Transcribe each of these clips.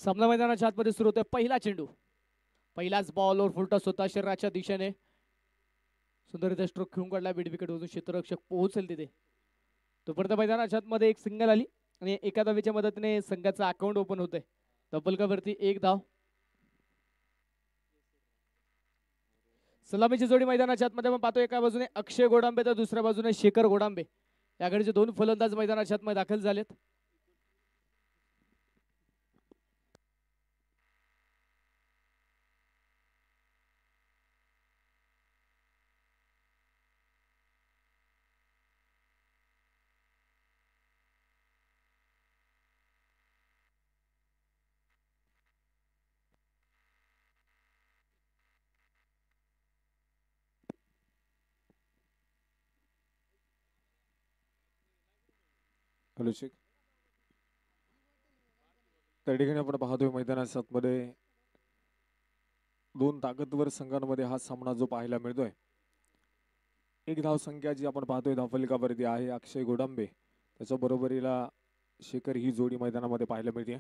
सामना मैदानाच्या आतमध्ये सुरू होतोय पहिला चेंडू. पहिलाच बॉलवर फुलटॉस होता शरीराच्या दिशेने. सुंदर स्ट्रोक खेळून काढला. मिड विकेट वरून क्षेत्ररक्षक पोहोचेल तिथे. तोपर्यंत मैदानाच्या आतमध्ये एक सिंगल आली आणि एका धावेच्या मदतीने संघाचा अकाउंट ओपन होतंय. धपलकावरती एक धाव. सलामीची जोडी मैदानाच्या आतमध्ये आपण पाहतो. एका बाजूने अक्षय गोडांबे तर दुसऱ्या बाजूने शेखर गोडांबे. याकडचे दोन फलंदाज मैदानाच्या आतमध्ये दाखल झालेत. हॅलो शेख. त्या ठिकाणी आपण पाहतोय मैदानाच्या आतमध्ये दोन ताकदवर संघांमध्ये हा सामना जो पाहायला मिळतोय. एक धाव संख्या जी आपण पाहतोय धावफलकावरती आहे अक्षय गोडांबे. त्याच्या बरोबरीला शेखर ही जोडी मैदानामध्ये पाहायला मिळते.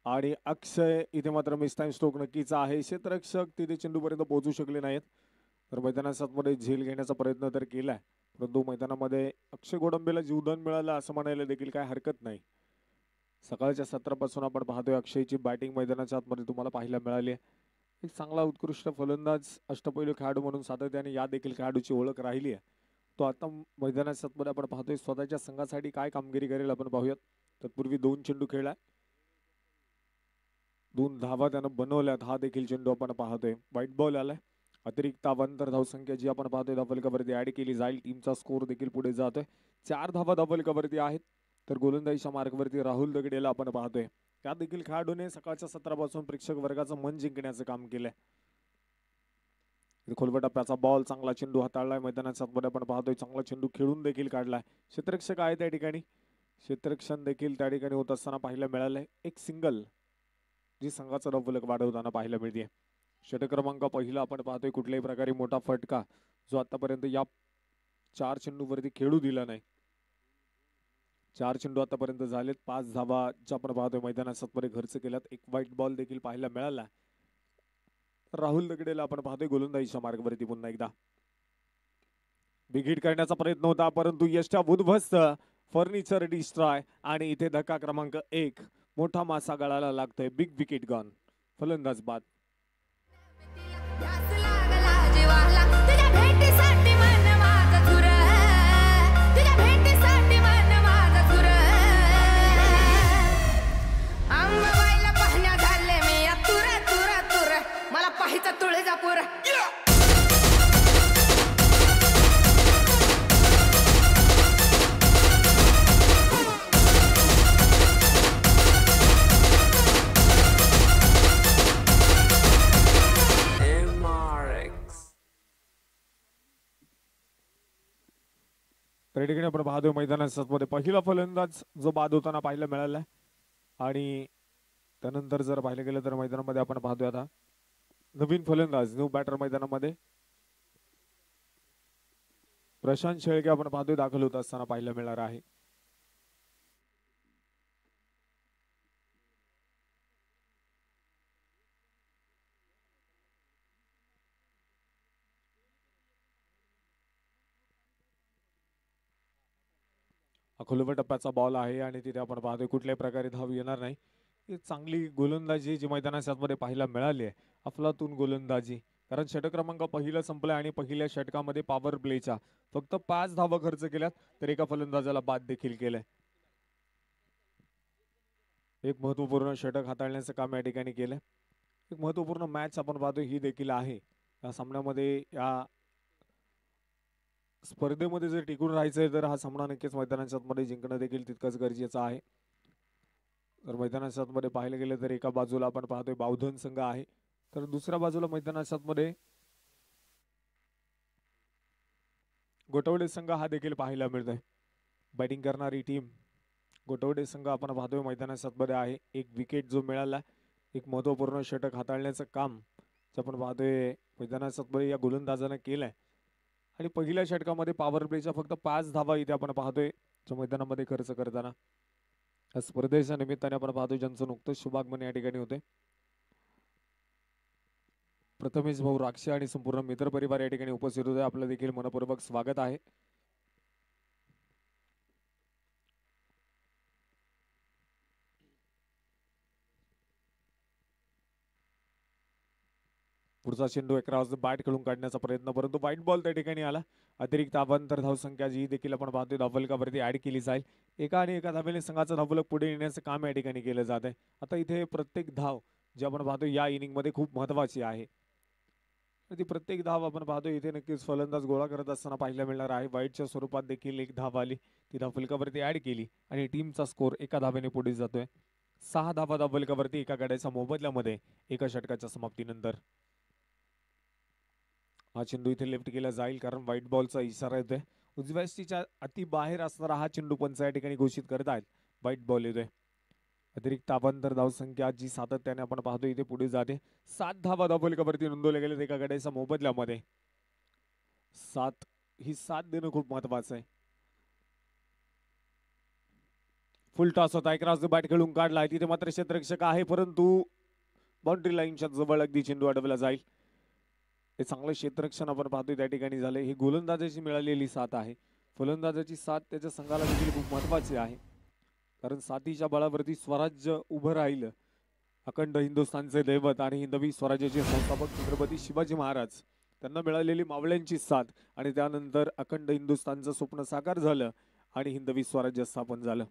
आणि अक्षय इथे मात्र मिस टाइम स्ट्रोक नक्कीच आहे. क्षेत्ररक्षक तिथे चेंडूपर्यंत पोहोचू शकले नाहीत. तर मैदानाच्या आतमध्ये झेल घेण्याचा प्रयत्न तर केलाय, परंतु मैदानामध्ये अक्षय गोडांबेला जीवदान मिळालं असं म्हणायला देखील काय हरकत नाही. सकाळच्या सत्रापासून आपण पाहतोय अक्षयची बॅटिंग मैदानाच्या आतमध्ये तुम्हाला पाहायला मिळाली. एक चांगला उत्कृष्ट फलंदाज, अष्टपैलू खेळाडू म्हणून सातत्याने या देखील खेळाडूची ओळख राहिली आहे. तो आता मैदानाच्या आतमध्ये आपण पाहतोय स्वतःच्या संघासाठी काय कामगिरी करेल आपण पाहूयात. तत्पूर्वी दोन चेंडू खेळलाय, दोन धावा त्यानं बनवल्यात. हा देखील चेंडू आपण पाहतोय व्हाईट बॉल आलाय. अतिरिक्त अवांतर धावसंख्या जी आपण पाहतोय धावफलकावरती ऍड केली जाईल. टीमचा स्कोर देखील पुढे जातोय. 4 धावा धावफलकावरती आहेत. तर गोलंदाजीच्या मार्गवरती राहुल दगडेला आपण पाहतोय. त्या देखील खेळाडूने सकाळच्या सत्रापासून प्रेक्षक वर्गाचं मन जिंकण्याचं काम केलंय. खोलवर टप्प्याचा बॉल, चांगला चेंडू हाताळलाय. मैदानाच्या आतमध्ये आपण पाहतोय चांगला चेंडू खेळून देखील काढलाय. क्षेत्ररक्षक आहे त्या ठिकाणी, क्षेत्ररक्षण देखील त्या ठिकाणी होत असताना पाहायला मिळालंय. एक सिंगल जी संघाचं धावफलक वाढवताना पाहायला मिळते. षटक क्रमांक पहिला आपण पाहतोय कुठल्याही प्रकारे मोठा फटका जो आतापर्यंत या 4 चेंडूवरती खेळू दिला नाही. 4 चेंडू आतापर्यंत झालेत. 5 धावा ज्या आपण पाहतोय मैदानाच्या आतमध्ये खर्च केल्यात. एक व्हाईट बॉल देखील पाहायला मिळाला. राहुल दगडेला आपण पाहतोय गोलंदाजीच्या मार्गावरती पुन्हा एकदा. बिग हिट करण्याचा प्रयत्न होता, परंतु यष्टा उद्ध्वस्त. फर्निचर डिस्ट्रॉय आणि इथे धक्का क्रमांक 1. मोठा मासा गळाला लागतोय. Big wicket gone. फलंदाज बाद. तुळजापूर त्या ठिकाणी आपण पाहतोय मैदानाच्या आतमध्ये पहिला फलंदाज जो बाद होताना पाहायला मिळाला. आणि त्यानंतर जर पाहिलं गेलं तर मैदानामध्ये आपण पाहतोय आता नवीन फलंदाज, न्यू बॅटर मैदानामध्ये प्रशांत शेळके आपण पाहतोय दाखल होत असताना पाहायला मिळणार आहे. खोलवर टप्प्याचा बॉल आहे आणि तिथे आपण पाहतोय कुठल्याही प्रकारे धाव येणार नाही. चांगली गोलंदाजी जी मैदानाच्या आतमध्ये पाहायला मिळाली आहे, अफलातून गोलंदाजी. कारण षटक क्रमांक पहिला संपलाय आणि पहिल्या षटकामध्ये पॉवर प्लेच्या फक्त 5 धावा खर्च केल्यात, तर एका फलंदाजाला बाद देखील केलंय. एक महत्वपूर्ण षटक हाताळण्याचं काम या ठिकाणी केलंय. एक महत्वपूर्ण मॅच आपण पाहतोय ही देखील आहे. या सामन्यामध्ये, या स्पर्धेमध्ये जर टिकून राहायचंय तर हा सामना नक्कीच मैदानाच्या आतमध्ये जिंकणं देखील तितकंच गरजेचं आहे. तर मैदानाच्या आतमध्ये पाहिलं गेलं तर एका बाजूला आपण पाहतोय बावधन संघ आहे, तर दुसऱ्या बाजूला मैदानाच्या आतमध्ये गोटवडे संघ हा देखील पाहायला मिळतोय. बॅटिंग करणारी टीम गोटवडे संघ आपण पाहतोय मैदानाच्या आतमध्ये आहे. एक विकेट जो मिळाला, एक महत्वपूर्ण षटक हाताळण्याचं काम जे आपण पाहतोय मैदानाच्या आतमध्ये या गोलंदाजाने केलंय. आणि पहिल्या षटकामध्ये पॉवर प्लेच्या फक्त 5 धावा इथे आपण पाहतोय मैदानामध्ये खर्च करताना. या स्पर्धेच्या निमित्ताने आपण पाहतो ज्यांचं नुकतंच शुभागमन या ठिकाणी होते. प्रथमेश भाऊ राक्षे आणि संपूर्ण मित्र परिवार या ठिकाणी उपस्थित होते. आपलं देखील मनपूर्वक स्वागत आहे. पुढचा चेंडू एका बॅट खेळून काढण्याचा प्रयत्न, परंतु व्हाईट बॉल त्या ठिकाणी आला. अतिरिक्त अवांतर धावसंख्या जी देखील आपण पाहतोय धावफलकावरती ऍड केली जाईल. एका आणि एका धावेने संघाचं धावफलक पुढे येण्याचं काम या ठिकाणी केलं जात आहे. आता इथे प्रत्येक धाव जी आपण पाहतो या इनिंग मध्ये खूप महत्वाची आहे. ती प्रत्येक धाव आपण पाहतो इथे नक्कीच फलंदाज गोळा करत असताना पाहायला मिळणार आहे. वाईटच्या स्वरूपात देखील एक धाव आली, ती धावफलकावरती ऍड केली आणि टीमचा स्कोर एका धावेने पुढे जातोय. 6 धावा धावफलकावरती एका गड्याच्या मोबदल्यामध्ये एका षटकाच्या समाप्तीनंतर. हा चेंडू इथे लेफ्ट केला जाईल कारण व्हाईट बॉलचा इशारा येतोय. उजव्या स्टीच्या अति बाहेर असणारा हा चेंडू पंच या ठिकाणी घोषित करत आहेत. व्हाईट बॉल येतोय. अतिरिक्त अवांतर धावसंख्या जी सातत्याने आपण पाहतो इथे पुढे जाते. 7 धावा धावफलकावरती नोंदवल्या गेल्यात एका गड्याच्या मोबदल्यामध्ये. 7 ही 7 देणं खूप महत्वाचं आहे. फुल टॉस होता, एक राज बॅट खेळून काढलाय. तिथे मात्र क्षेत्ररक्षक आहे, परंतु बाउंड्री लाईनच्या जवळ अगदी चेंडू अडवला जाईल. हे चांगलं क्षेत्ररक्षण आपण पाहतोय त्या ठिकाणी झाले. ही गोलंदाजाची मिळालेली साथ आहे. फलंदाजाची साथ त्याच्या संघाला देखील खूप महत्वाची आहे, कारण साथीच्या बळावरती स्वराज्य उभं राहिलं. अखंड हिंदुस्थानचे दैवत आणि हिंदवी स्वराज्याचे संस्थापक छत्रपती शिवाजी महाराज, त्यांना मिळालेली मावळ्यांची साथ आणि त्यानंतर अखंड हिंदुस्थानचं स्वप्न साकार झालं आणि हिंदवी स्वराज्य स्थापन झालं.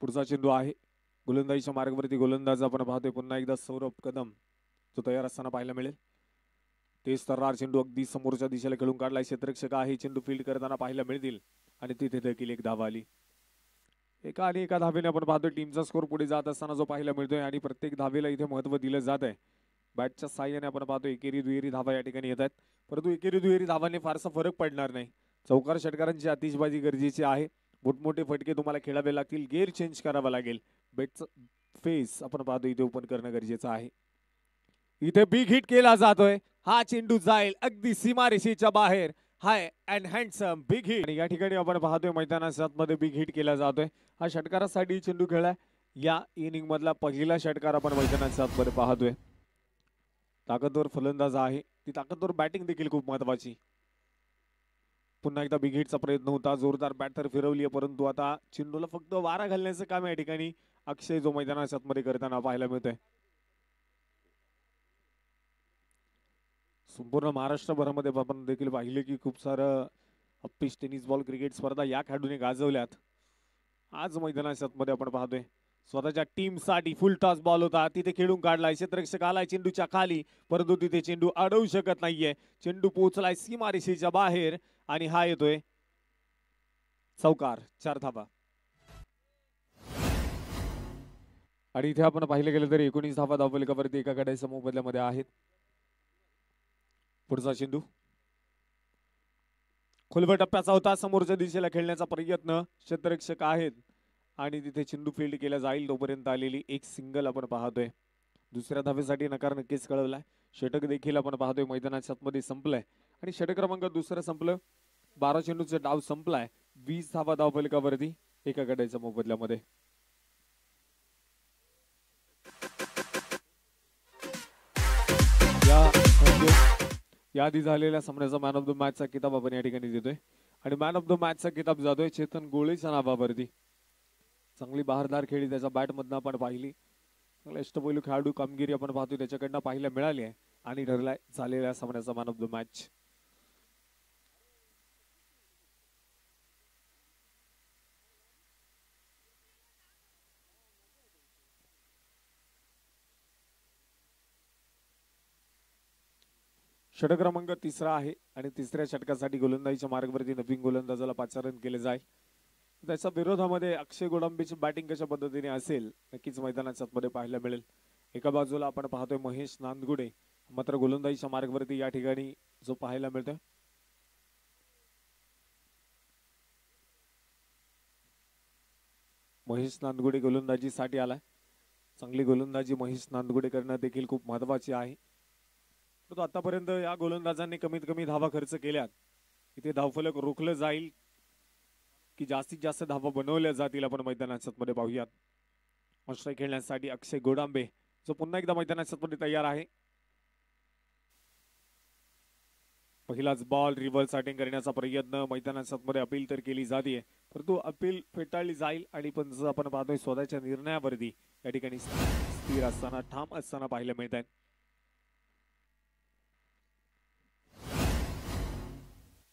पुढचा चेंडू आहे गोलंदाजीच्या मार्गावरती. गोलंदाज आपण पाहतोय पुन्हा एकदा सौरभ कदम, जो तयार असताना पाहायला मिळेल. तेच तर्रार चेंडू अगदी समोरच्या दिशेला खेळून काढलाय. क्षेत्ररक्षक आहे, चेंडू फील्ड करताना पाहायला मिळतील आणि तिथे देखील एक धाव आली. एका आणि एका धावेने आपण पाहतोय टीमचा स्कोर पुढे जात असताना जो पाहायला मिळतोय आणि प्रत्येक धावेला इथे महत्व दिलं जात आहे. बॅटच्या साह्याने आपण पाहतो एकेरी दुहेरी धावा या ठिकाणी येत आहेत, परंतु एकेरी दुहेरी धावाने फारसा फरक पडणार नाही. चौकार षटकारांची आतिषबाजी गरजेची आहे. मोठमोठे फटके तुम्हाला खेळावे लागतील, गेअर चेंज करावा लागेल. बेटचं फेस आपण पाहतो इथे ओपन करणं गरजेचं आहे. इथे बिग हिट केला जातोय. हा चेंडू जाईल अगदी सीमारेषेच्या बाहेर. हाय अँड हँडसम बिग हिट. आणि या ठिकाणी आपण पाहतोय मैदानाच्या आतमध्ये बिग हिट केला जातोय. हा षटकारासाठी चेंडू खेळलाय. या इनिंग मधला पहिला षटकार आपण मैदानाच्या आतमध्ये पाहतोय. ताकदवर फलंदाज आहे, ती ताकदवर बॅटिंग देखील खूप महत्वाची. पुन्हा एकदा बिग हिटचा प्रयत्न होता, जोरदार बॅट तर फिरवली आहे, परंतु आता चेंडूला फक्त वारा घालण्याचं काम या ठिकाणी अक्षय जो मैदानाच्या आतमध्ये करताना पाहायला मिळतोय. संपूर्ण महाराष्ट्रभरामध्ये आपण देखील पाहिले की खूप सारं अप्पीस टेनिस बॉल क्रिकेट स्पर्धा या खेळाडूने गाजवल्यात. आज मैदानाच्या आतमध्ये आपण पाहतोय स्वतःच्या टीम साठी फुल टॉस बॉल होता, तिथे खेळून काढलाय. क्षेत्ररक्षक आलाय चेंडूच्या खाली, परंतु तिथे चेंडू अडवू शकत नाहीये. चेंडू पोहोचलाय सीमारेषेच्या बाहेर आणि हा येतोय चौकार. 4 धावा. आणि इथे आपण पाहिलं गेलं तर 19 धावा धावफलकावरती एका गड्याच्या मोबदल्यामध्ये आहेत. पुढचा चेंडू खोलवर टप्प्याचा होता, समोरच्या दिशेला खेळण्याचा प्रयत्न. क्षेत्ररक्षक आहेत आणि तिथे चेंडू फील्ड केला जाईल. तोपर्यंत आलेली एक सिंगल आपण पाहतोय. दुसऱ्या धावेसाठी नकार नक्कीच कळवलाय. षटक देखील आपण पाहतोय मैदानाच्या आतमध्ये संपलाय आणि षटक क्रमांक दुसरं संपलं. 12 चेंडूचा डाव संपलाय. 20 धावा धावफलकावरती एका गड्याच्या मोबदल्यामध्ये. याआधी झालेल्या सामन्याचा मॅन ऑफ द मॅचचा किताब आपण या ठिकाणी देतोय आणि मॅन ऑफ द मॅचचा किताब जातोय चेतन गोळेच्या नावावरती. चांगली बहारदार खेळी त्याच्या बॅट मधनं आपण पाहिली. चांगला अष्टपैलू खेळाडू कामगिरी आपण पाहतोय त्याच्याकडनं पाहायला मिळाली आहे आणि ठरलाय झालेल्या सामन्याचा मॅन ऑफ द मॅच. षटक क्रमांक तिसरा आहे आणि तिसऱ्या षटकासाठी गोलंदाजीच्या मार्गावरती नवीन गोलंदाजाला पाचारण केले जाईल. त्याच्या विरोधामध्ये अक्षय गोडंबीची बॅटिंग कशा पद्धतीने असेल नक्कीच मैदानाच्या आतमध्ये पाहायला मिळेल. एका बाजूला आपण पाहतोय महेश नांदगुडे, मात्र गोलंदाजीच्या मार्गावरती या ठिकाणी जो पाहायला मिळतोय महेश नांदगुडे गोलंदाजीसाठी आलाय. चांगली गोलंदाजी महेश नांदगुडे करणं देखील खूप महत्वाची आहे. परंतु आतापर्यंत या गोलंदाजांनी कमीत कमी धावा खर्च केल्यात. इथे धावफलक रोखलं जाईल की जास्तीत जास्त धावा बनवल्या जातील आपण मैदानाच्या मध्ये पाहूयात. ऑस्ट्रेलिया खेळण्यासाठी अक्षय गोडांबे जो पुन्हा एकदा मैदानाच्या मध्ये तयार आहे. पहिलाच बॉल रिव्हर्स अटॅक करण्याचा प्रयत्न मैदानाच्या मध्ये अपील तर केली जाते, परंतु अपील फेटाळली जाईल आणि पंच आपण पाहतोय स्वतःच्या निर्णयावरती या ठिकाणी स्थिर असताना ठाम असताना पाहायला मिळत आहे.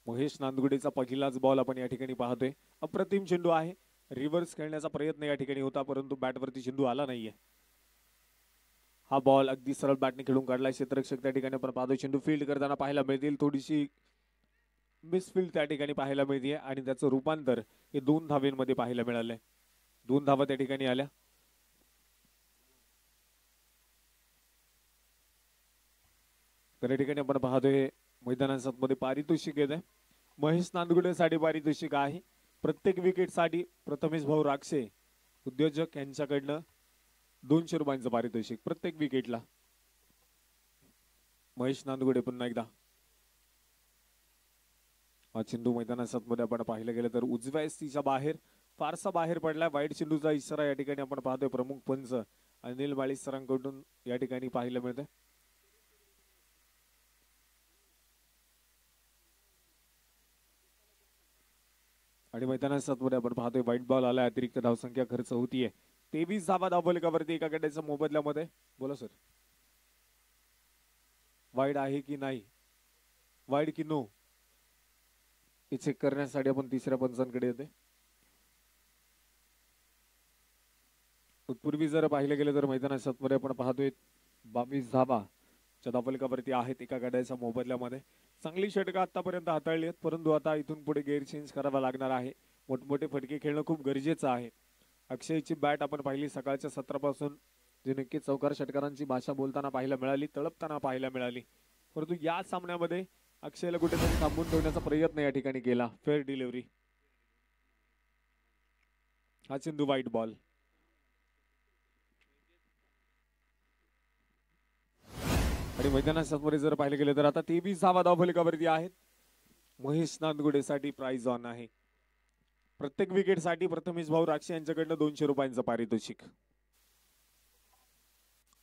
महेश नांदगुडेचा पहिलाच बॉल आपण या ठिकाणी पाहतोय. अप्रतिम चेंडू आहे. रिव्हर्स खेळण्याचा प्रयत्न या ठिकाणी होता, परंतु बॅटवरती चेंडू आला नाहीये. हा बॉल अगदी सरळ बॅटने खेळून काढलाय क्षेत्ररक्षक. त्या ठिकाणी आपण पाहतोय चेंडू फील्ड करताना पाहायला मिळतील. थोडीशी मिसफील्ड त्या ठिकाणी पाहायला मिळते आणि त्याचं रूपांतर हे 2 धावांमध्ये पाहायला मिळालंय. 2 धावा त्या ठिकाणी आल्या. तर या ठिकाणी आपण पाहतोय मैदानाच्या मध्ये पारितोषिक येत आहे. महेश नांदगुडेसाठी पारितोषिक आहे. प्रत्येक विकेटसाठी प्रथमेश भाऊ राक्षे उद्योजक यांच्याकडनं 200 रुपयांचं पारितोषिक प्रत्येक विकेटला. महेश नांदगुडे पुन्हा एकदा. हा चेंडू मैदानाच्या मध्ये आपण पाहिलं गेलं तर उजव्या एसटीच्या बाहेर फारसा बाहेर पडला. वाईट चेंडूचा इशारा या ठिकाणी आपण पाहतोय प्रमुख पंच अनिल माळी सरांकडून या ठिकाणी पाहायला मिळतंय. आणि मैदानाच्या मध्ये आपण पाहतोय व्हाईट बॉल आला. अतिरिक्त धावसंख्या खर्च होतीये. 23 धावा धावफलकावरती एका गड्याच्या मोबदल्यामध्ये. बोला सर, वाईड आहे की नाही, वाईड की नो हे चेक करण्यासाठी आपण तिसऱ्या पंचांकडे येते. तत्पूर्वी जर पाहिलं गेलं तर मैदानाच्या मध्ये आपण पाहतोय 22 धावा धावफलकावरती आहेत एका गड्याच्या मोबदल्यामध्ये. चांगली षटकं आतापर्यंत हाताळली आहेत, परंतु आता इथून पुढे गेअर चेंज करावा लागणार आहे. मोठमोठे फटके खेळणं खूप गरजेचं आहे. अक्षयची बॅट आपण पाहिली सकाळच्या सत्रापासून जे नक्की चौकार षटकारांची भाषा बोलताना पाहायला मिळाली, तळपताना पाहायला मिळाली, परंतु या सामन्यामध्ये अक्षयला कुठेतरी थांबून ठेवण्याचा प्रयत्न या ठिकाणी केला. Fair delivery. हा चेंडू व्हाईट बॉल. आणि मैदानाच्या मध्ये जर पाहिलं गेलं तर आता 23 धावा धावफलकावरती आहेत. महेश नांदगुडेसाठी प्राइज ऑन आहे. प्रत्येक विकेटसाठी प्रथमेश भाऊ राक्षे यांच्याकडनं 200 रुपयांचं पारितोषिक.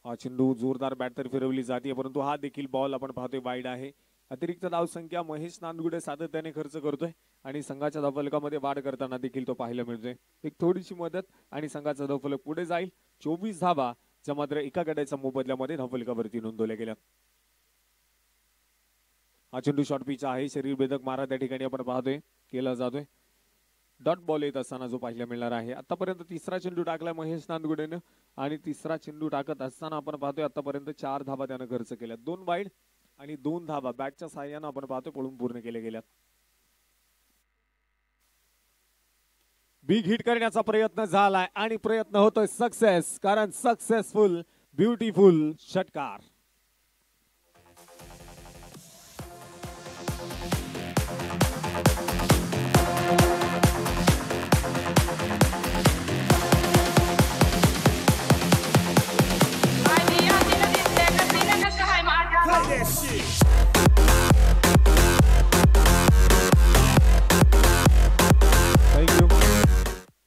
हा चेंडू जोरदार बॅट तर फिरवली जाते, परंतु हा देखील बॉल आपण पाहतोय वाईड आहे. अतिरिक्त धावसंख्या महेश नांदगुडे सातत्याने खर्च करतोय आणि संघाच्या धावफलकामध्ये वाढ करताना देखील तो पाहायला मिळतोय. एक थोडीशी मदत आणि संघाचा धावफलक पुढे जाईल. 24 धावा ज्या मात्र एका गड्याच्या मोबदल्यामध्ये धावफलकावरती नोंदवल्या गेल्या. हा चेंडू शॉर्ट पिच आहे. शरीर भेदक मारा त्या ठिकाणी आपण पाहतोय केला जातोय. डॉट बॉल येत असताना जो पाहायला मिळणार आहे. आतापर्यंत तिसरा चेंडू टाकलाय महेश नांदगुडेनं आणि तिसरा चेंडू टाकत असताना आपण पाहतोय आतापर्यंत 4 धावा त्यानं खर्च केल्या. 2 वाईड आणि 2 धावा बॅटच्या साह्यानं आपण पाहतोय पळून पूर्ण केले गेल्यात. बिग हिट करण्याचा प्रयत्न झालाय आणि प्रयत्न होतोय सक्सेस, कारण सक्सेसफुल ब्युटिफुल षटकार.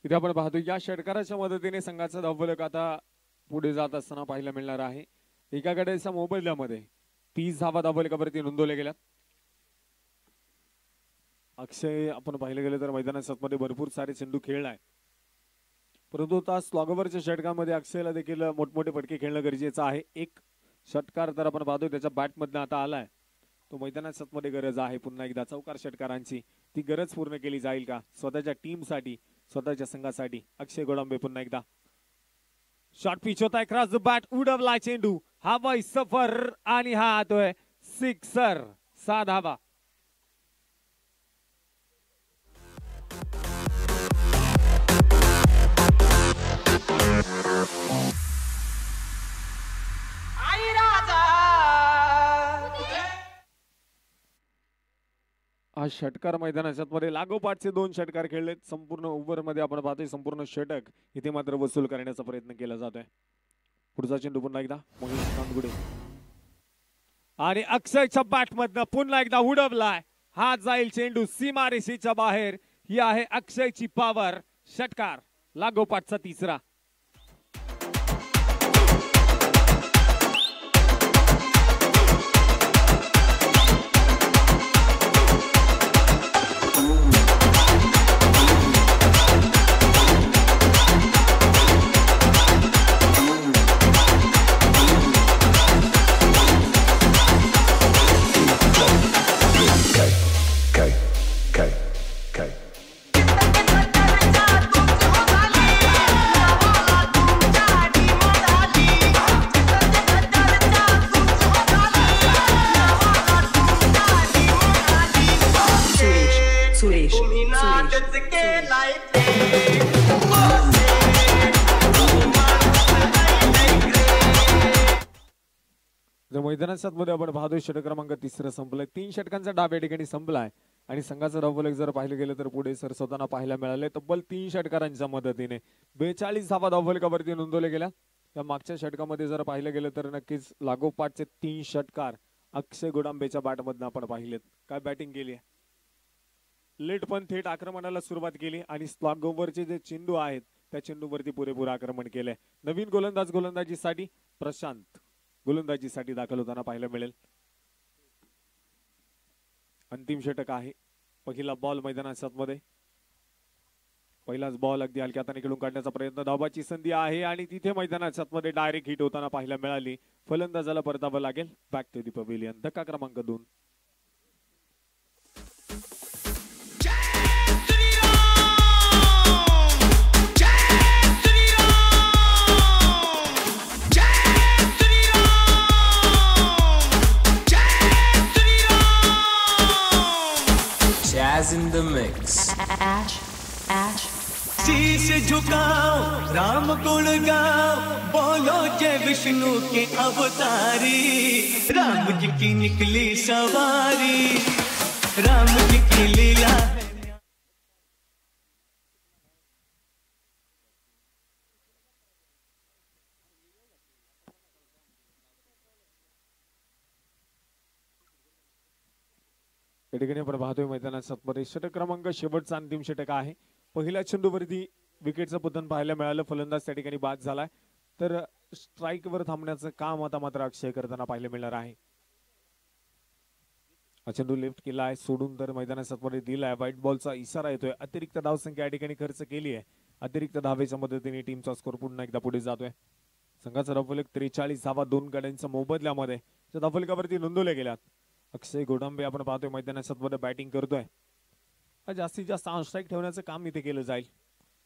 इथे आपण पाहतो या षटकाराच्या मदतीने संघाचा धावफलक आता पुढे जात असताना पाहायला मिळणार आहे. एका गड्याच्या मोबदल्यामध्ये 30 धावा धावफलकावरती नोंदवल्या गेल्या. अक्षय आपण पाहिलं गेलं तर मैदानाच्या मध्ये भरपूर सारे चेंडू खेळलाय, परंतु आता स्लॉगवरच्या षटकामध्ये अक्षयला देखील मोठमोठे फटके खेळणं गरजेचं आहे. एक षटकार तर आपण पाहतोय त्याच्या बॅटमधनं आता आलाय, तो मैदानाच्या मध्ये गरज आहे पुन्हा एकदा चौकार षटकारांची. ती गरज पूर्ण केली जाईल का स्वतःच्या टीमसाठी, स्वतःच्या संघासाठी. अक्षय गोडांबे पुन्हा एकदा. शॉर्ट पिच होता है, क्रॉस द बॅट, उडवला चेंडू, हवाई सफर आणि हा आतोय सिक्सर. 6 धावा. हा षटकार मैदानाच्या मध्ये लागोपाठचे 2 षटकार खेळलेत. संपूर्ण ओव्हर मध्ये आपण पाहतोय संपूर्ण षटक इथे मात्र वसूल करण्याचा प्रयत्न केला जातोय. पुढचा चेंडू पुन्हा एकदा महेश नांदगुडे आणि अक्षयच्या बॅट मधनं पुन्हा एकदा उडवलाय. हा जाईल चेंडू सीमारेषेच्या बाहेर. ही आहे अक्षयची पॉवर. षटकार लागोपाठचा तिसरा. मैदानात मध्ये आपण पाहतोय षटक क्रमांक तिसरं संपलंय. 3 षटकांचा डाव या ठिकाणी संपलाय आणि संघाचं धावफलक जर पाहिलं गेलं तर पुढे सरसवताना पाहायला मिळाले. तब्बल 3 षटकारांच्या मदतीने 42 धावा धावफलकावरती नोंदवल्या गेल्या. त्या मागच्या षटकामध्ये जर पाहिलं गेलं तर नक्कीच लागोपाठचे 3 षटकार अक्षय गोडांबेच्या बॅटमधनं आपण पाहिलेत. काय बॅटिंग केली आहे. लेट पण थेट आक्रमणाला सुरुवात केली आणि स्लॉग ओव्हरचे जे चेंडू आहेत त्या चेंडूवरती पुरेपूर आक्रमण केलंय. नवीन गोलंदाजीसाठी प्रशांत गोलंदाजीसाठी दाखल होताना पाहायला मिळेल. अंतिम षटक आहे. पहिला बॉल मैदानात मध्ये. पहिलाच बॉल अगदी हलक्या हाताने खेळून काढण्याचा प्रयत्न. धावाची संधी आहे आणि तिथे मैदानात मध्ये डायरेक्ट हिट होताना पाहायला मिळाली. फलंदाजाला परतावं लागेल. Back to the pavilion. धक्का क्रमांक 2. Jazz in the mix. शीश झुकाओ राम गुण गाओ बोलो जय विष्णु के अवतारी. राम जी की निकली सवारी राम जी की लीला. या ठिकाणी आपण पाहतोय मैदानात मध्ये षटक क्रमांक शेवटचा अंतिम षटक आहे. पहिल्या चेंडूवरती विकेटचं पतन पाहायला मिळालं. फलंदाज त्या ठिकाणी बाद झालाय. तर स्ट्राईक वर थांबण्याचं काम आता मात्र अक्षय करताना पाहायला मिळणार आहे. चेंडू लेफ्ट केला आहे सोडून तर मैदानात मध्ये दिलाय. व्हाईट बॉलचा इशारा येतोय. अतिरिक्त धावसंख्या या ठिकाणी खर्च केली आहे. अतिरिक्त धावेच्या मदतीने टीमचा स्कोर पुन्हा एकदा पुढे जातोय. संघाचा धावफलक 43 धावा 2 गड्यांच्या मोबदल्यामध्ये धावफलकावरती नोंदवल्या गेल्यात. अक्षय गोडांबे आपण पाहतोय मैदानात मध्ये बॅटिंग करतोय. जास्तीत जास्त ऑन स्ट्राईक ठेवण्याचं काम इथे केलं जाईल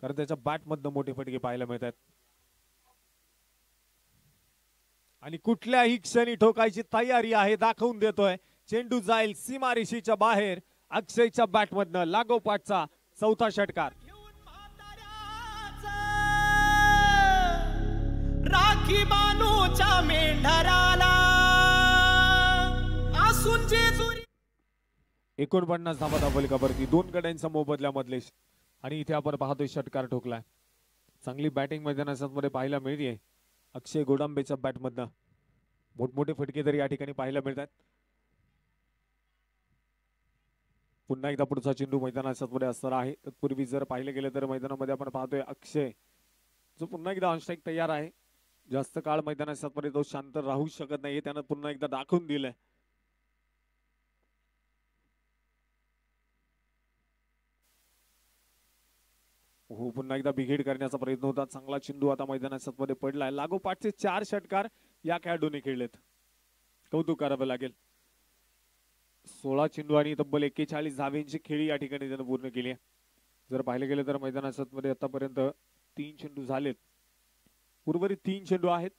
कारण त्याच्या बॅट मधनं मोठे फटके पाहायला मिळतात आणि कुठल्याही क्षणी ठोकायची तयारी आहे दाखवून देतोय. चेंडू जाईल सीमारेषेच्या बाहेर. अक्षयच्या बॅट मधनं लागोपाठचा चौथा षटकार. राखी बानूच्या मेंढराला 49 धावा धावफलकावरती 2 गड्यांच्या मोबदल्यामधले आणि इथे आपण पाहतोय षटकार ठोकलाय. चांगली बॅटिंग मैदानात मध्ये पाहायला मिळते. अक्षय गोडांबेच्या बॅट मधनं मोठमोठे फटके तरी या ठिकाणी पाहायला मिळतात. पुन्हा एकदा पुढचा चेंडू मैदानात मध्ये असणार आहे. तत्पूर्वी जर पाहिलं गेलं तर मैदानामध्ये आपण पाहतोय अक्षय जो पुन्हा एकदा ऑन स्ट्राईक तयार आहे. जास्त काळ मैदानात मध्ये तो शांत राहू शकत नाहीये. त्यानं पुन्हा एकदा दाखवून दिलंय. हो पुन्हा एकदा बिघेड करण्याचा प्रयत्न होता. चांगला चेंडू आता मैदानात मध्ये पडलाय. लागोपाठचे 4 षटकार या खेळाडूने खेळलेत. कौतुक करावं लागेल. 16 चेंडू आणि तब्बल 41 धावेंची खेळी या ठिकाणी त्यानं पूर्ण केली आहे. जर पाहिलं गेलं तर मैदानात मध्ये आतापर्यंत 3 चेंडू झालेत. उर्वरित 3 चेंडू आहेत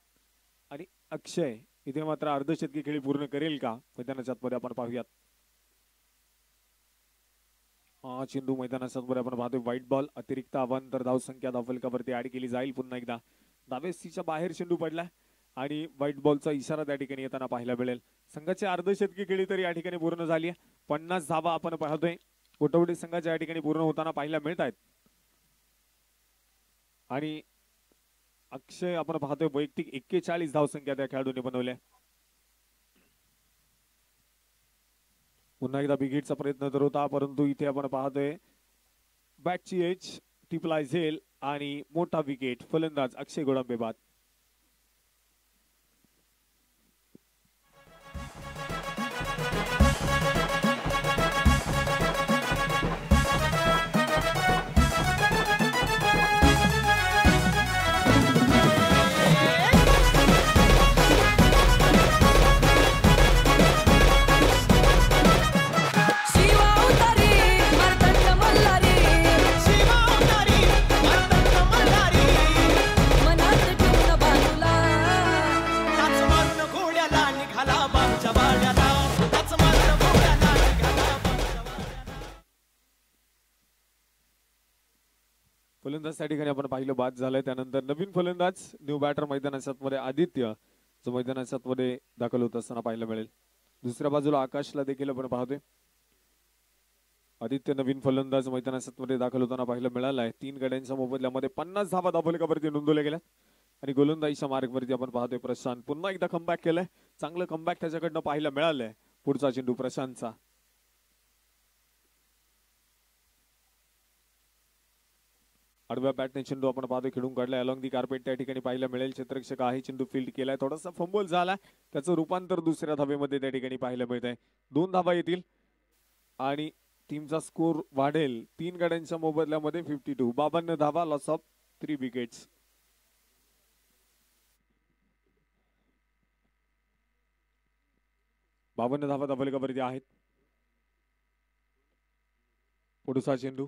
आणि अक्षय इथे मात्र अर्धशतकी खेळी पूर्ण करेल का मैदानात मध्ये आपण पाहूयात. चेंडू मैदानात आपण पाहतोय व्हाईट बॉल. अतिरिक्त अवांतर धावसंख्या धावफलकावरती ऍड केली जाईल. पुन्हा एकदा धावेसीच्या बाहेर चेंडू पडला आणि व्हाईट बॉलचा इशारा त्या ठिकाणी येताना पाहायला मिळेल. संघाची अर्धशतकी खेळी तरी या ठिकाणी पूर्ण झाली आहे. 50 धावा आपण पाहतोय कोटवडे संघाच्या या ठिकाणी पूर्ण होताना पाहायला मिळत आहेत आणि अक्षय आपण पाहतोय वैयक्तिक 41 धावसंख्या त्या खेळाडूने बनवल्या. पुन्हा एकदा बिघेडचा प्रयत्न तर होता परंतु इथे आपण पाहतोय बॅटची एज टिपलाय झेल आणि मोठा विकेट. फलंदाज अक्षय गोडंबे बाद. फलंदाज त्या ठिकाणी आपण पाहिलं बाद झालंय. त्यानंतर नवीन फलंदाज न्यू बॅटर मैदानाच्या मध्ये आदित्य जो मैदानाच्या मध्ये दाखल होत असताना पाहायला मिळेल. दुसऱ्या बाजूला आकाशला देखील आपण पाहतोय. आदित्य नवीन फलंदाज मैदानाच्या मध्ये दाखल होताना पाहायला मिळाला आहे. 3 गड्यांच्या मोबदल्यामध्ये 50 धावा धावफलकावरती नोंदवल्या गेल्या आणि गोलंदाजीच्या मार्गवरती आपण पाहतोय प्रशांत पुन्हा एकदा कमबॅक केलंय. चांगलं कमबॅक त्याच्याकडनं पाहायला मिळालंय. पुढचा चेंडू प्रशांतचा. आडव्या बॅटने चेंडू आपण पाहतोय खेळून काढलाय अलॉंग दी कार्पेट. त्या ठिकाणी पाहायला मिळेल क्षेत्ररक्षक आहे. चेंडू फील्ड केलाय. थोडासा फंबल झाला. त्याचं रूपांतर दुसऱ्या धावेमध्ये त्या ठिकाणी पाहायला मिळत आहे. 2 धावा येतील आणि टीमचा स्कोर वाढेल. 3 गड्यांच्या मोबदल्यामध्ये 52. 52 धावा. Loss of 3 wickets. बावन्न धावा धावफलकावरती आहेत. पुढचा चेंडू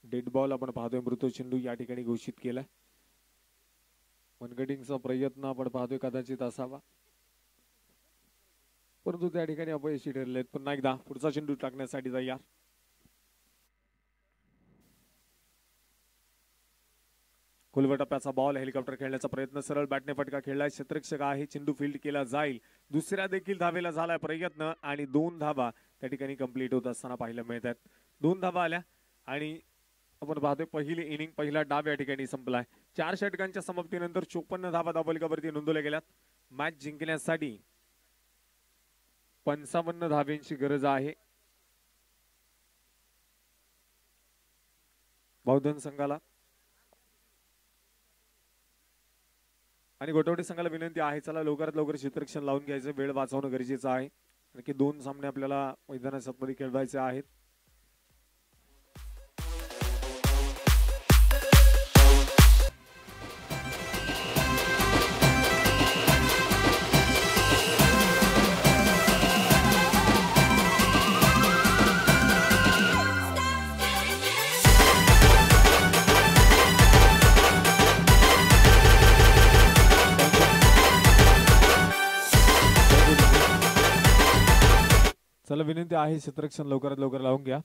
डेड बॉल आपण पाहतोय. मृत चेंडू या ठिकाणी घोषित केलाय. मनगटिंगचा प्रयत्न आपण पाहतोय कदाचित असावा परंतु त्या ठिकाणी अपयशी ठरले. पुन्हा एकदा पुढचा चेंडू टाकण्यासाठी तयार. खोलवर टप्प्याचा बॉल. हेलिकॉप्टर खेळण्याचा प्रयत्न. सरळ बॅटने फटका खेळलाय. क्षेत्ररक्षक आहे. चेंडू फील्ड केला जाईल. दुसऱ्या देखील धावेला झालाय प्रयत्न आणि 2 धावा त्या ठिकाणी कंप्लीट होत असताना पाहायला मिळत आहेत. 2 धावा आल्या आणि आपण पाहतोय पहिली इनिंग पहिला डाव या ठिकाणी संपलाय. 4 षटकांच्या समाप्तीनंतर 54 धावा धावफलकावरती नोंदवल्या गेल्यात. मॅच जिंकण्यासाठी 55 धाव्यांची गरज आहे. बौद्धन संघाला आणि गोटवडे संघाला विनंती आहे चला लवकरात लवकर क्षेत्ररक्षण लावून घ्यायचं. वेळ वाचवणं गरजेचं आहे. आणखी 2 सामने आपल्याला मैदानाच्या मध्ये खेळवायचे आहेत. चला विनंती आहे क्षेत्ररक्षण लवकरात लवकर लावून घ्या